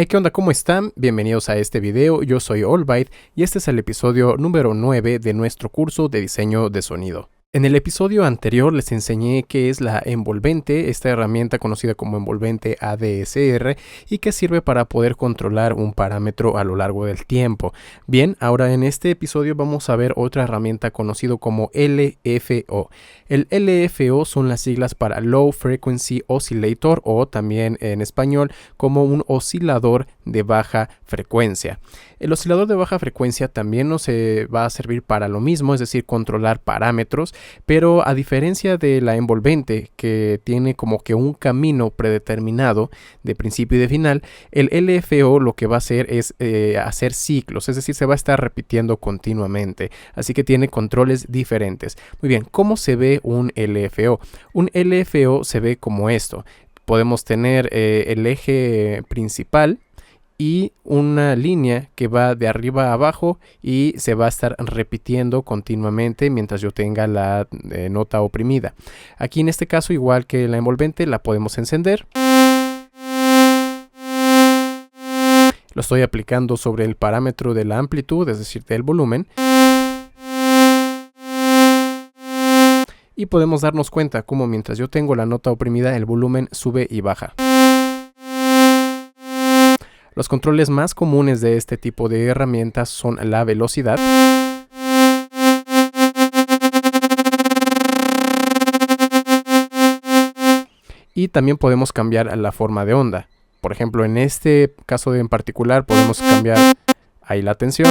Hey, ¿qué onda? ¿Cómo están? Bienvenidos a este video, yo soy Allbyte y este es el episodio número 9 de nuestro curso de diseño de sonido. En el episodio anterior les enseñé qué es la envolvente, esta herramienta conocida como envolvente ADSR y que sirve para poder controlar un parámetro a lo largo del tiempo. Bien, ahora en este episodio vamos a ver otra herramienta conocida como LFO. El LFO son las siglas para Low Frequency Oscillator o también en español como un oscilador de baja frecuencia. El oscilador de baja frecuencia también nos va a servir para lo mismo, es decir, controlar parámetros, pero a diferencia de la envolvente que tiene como que un camino predeterminado de principio y de final, el LFO lo que va a hacer es hacer ciclos, es decir, se va a estar repitiendo continuamente, así que tiene controles diferentes. Muy bien, ¿cómo se ve un LFO? Un LFO se ve como esto. Podemos tener el eje principal y una línea que va de arriba a abajo y se va a estar repitiendo continuamente mientras yo tenga la nota oprimida. Aquí en este caso, igual que la envolvente, la podemos encender. Lo estoy aplicando sobre el parámetro de la amplitud, es decir, del volumen. Y podemos darnos cuenta cómo mientras yo tengo la nota oprimida, el volumen sube y baja. Los controles más comunes de este tipo de herramientas son la velocidad, y también podemos cambiar la forma de onda. Por ejemplo, en este caso en particular podemos cambiar ahí la tensión,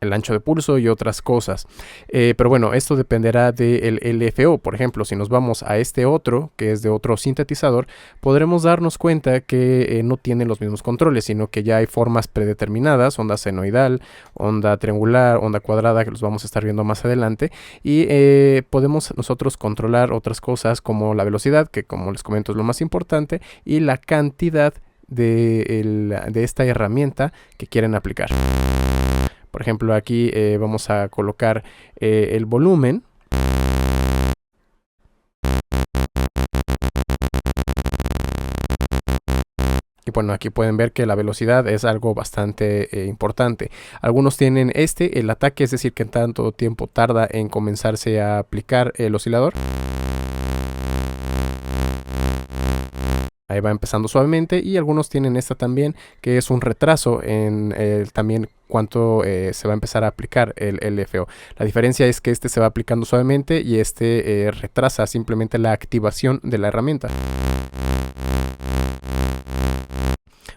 el ancho de pulso y otras cosas. Pero bueno, esto dependerá del LFO. Por ejemplo, si nos vamos a este otro, que es de otro sintetizador, podremos darnos cuenta que no tiene los mismos controles, sino que ya hay formas predeterminadas, onda senoidal, onda triangular, onda cuadrada, que los vamos a estar viendo más adelante. Y podemos nosotros controlar otras cosas como la velocidad, que como les comento es lo más importante, y la cantidad de esta herramienta que quieren aplicar. Por ejemplo, aquí vamos a colocar el volumen. Y bueno, aquí pueden ver que la velocidad es algo bastante importante. Algunos tienen el ataque, es decir, que tanto tiempo tarda en comenzarse a aplicar el oscilador. Ahí va empezando suavemente, y algunos tienen esta también, que es un retraso en también cuánto se va a empezar a aplicar el LFO. La diferencia es que este se va aplicando suavemente y este retrasa simplemente la activación de la herramienta.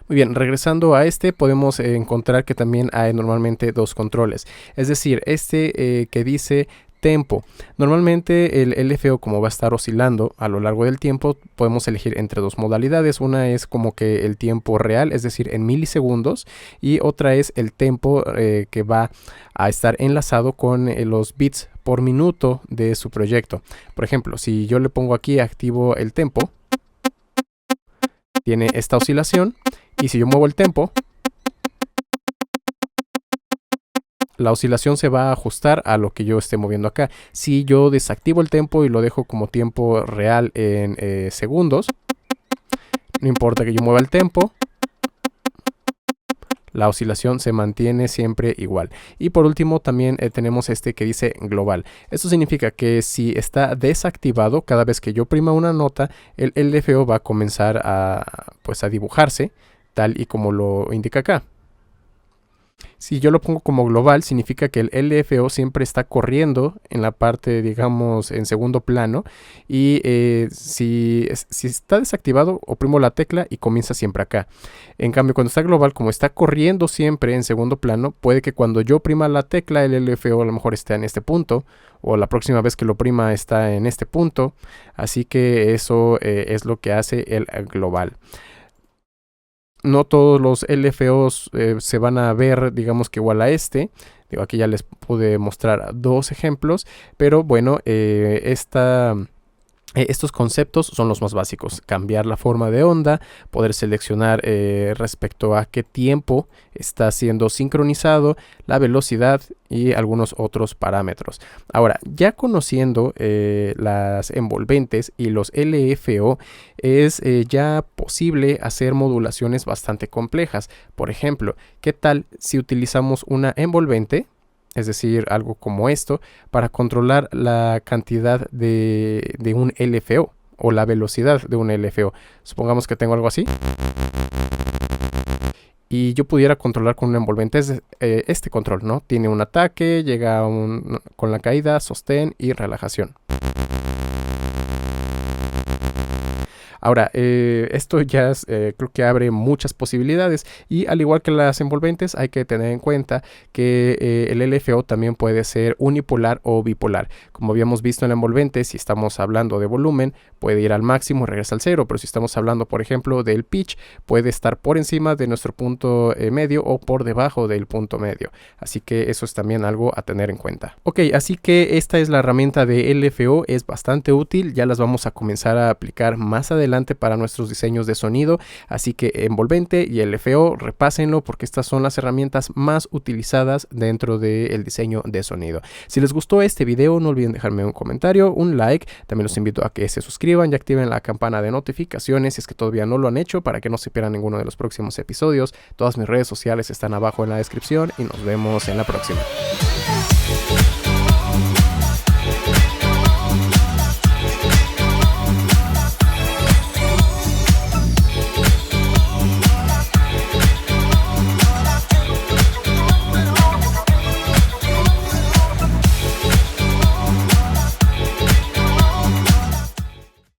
Muy bien, regresando a podemos encontrar que también hay normalmente dos controles. Es decir, que dice tempo. Normalmente el LFO, como va a estar oscilando a lo largo del tiempo, podemos elegir entre dos modalidades. Una es como que el tiempo real, es decir, en milisegundos, y otra es el tempo que va a estar enlazado con los bits por minuto de su proyecto. Por ejemplo, si yo le pongo aquí activo el tempo, tiene esta oscilación, y si yo muevo el tempo, la oscilación se va a ajustar a lo que yo esté moviendo acá. Si yo desactivo el tempo y lo dejo como tiempo real en segundos, no importa que yo mueva el tempo, la oscilación se mantiene siempre igual. Y por último también tenemos que dice global. Esto significa que si está desactivado, cada vez que yo oprima una nota, el LFO va a comenzar a dibujarse tal y como lo indica acá. Si yo lo pongo como global, significa que el LFO siempre está corriendo en la parte, digamos, en segundo plano. Y si está desactivado, oprimo la tecla y comienza siempre acá. En cambio, cuando está global, como está corriendo siempre en segundo plano, puede que cuando yo oprima la tecla, el LFO a lo mejor esté en este punto, o la próxima vez que lo oprima está en este punto. Así que eso es lo que hace el global. No todos los LFOs se van a ver, digamos que igual a Digo, aquí ya les pude mostrar dos ejemplos, pero bueno, esta Estos conceptos son los más básicos: cambiar la forma de onda, poder seleccionar respecto a qué tiempo está siendo sincronizado, la velocidad y algunos otros parámetros. Ahora, ya conociendo las envolventes y los LFO, es ya posible hacer modulaciones bastante complejas. Por ejemplo, ¿qué tal si utilizamos una envolvente, es decir, algo como esto, para controlar la cantidad de un LFO o la velocidad de un LFO? Supongamos que tengo algo así y yo pudiera controlar con una envolvente este control, ¿no? Tiene un ataque, llega con la caída, sostén y relajación. Ahora, esto ya creo que abre muchas posibilidades, y al igual que las envolventes hay que tener en cuenta que el LFO también puede ser unipolar o bipolar. Como habíamos visto en la envolvente, si estamos hablando de volumen puede ir al máximo y regresa al cero, pero si estamos hablando, por ejemplo, del pitch, puede estar por encima de nuestro punto medio o por debajo del punto medio. Así que eso es también algo a tener en cuenta. Ok, así que esta es la herramienta de LFO, es bastante útil, ya las vamos a comenzar a aplicar más adelante para nuestros diseños de sonido, así que envolvente y LFO, repásenlo porque estas son las herramientas más utilizadas dentro del diseño de sonido. Si les gustó este video, no olviden dejarme un comentario, un like. También los invito a que se suscriban y activen la campana de notificaciones si es que todavía no lo han hecho, para que no se pierdan ninguno de los próximos episodios. Todas mis redes sociales están abajo en la descripción y nos vemos en la próxima.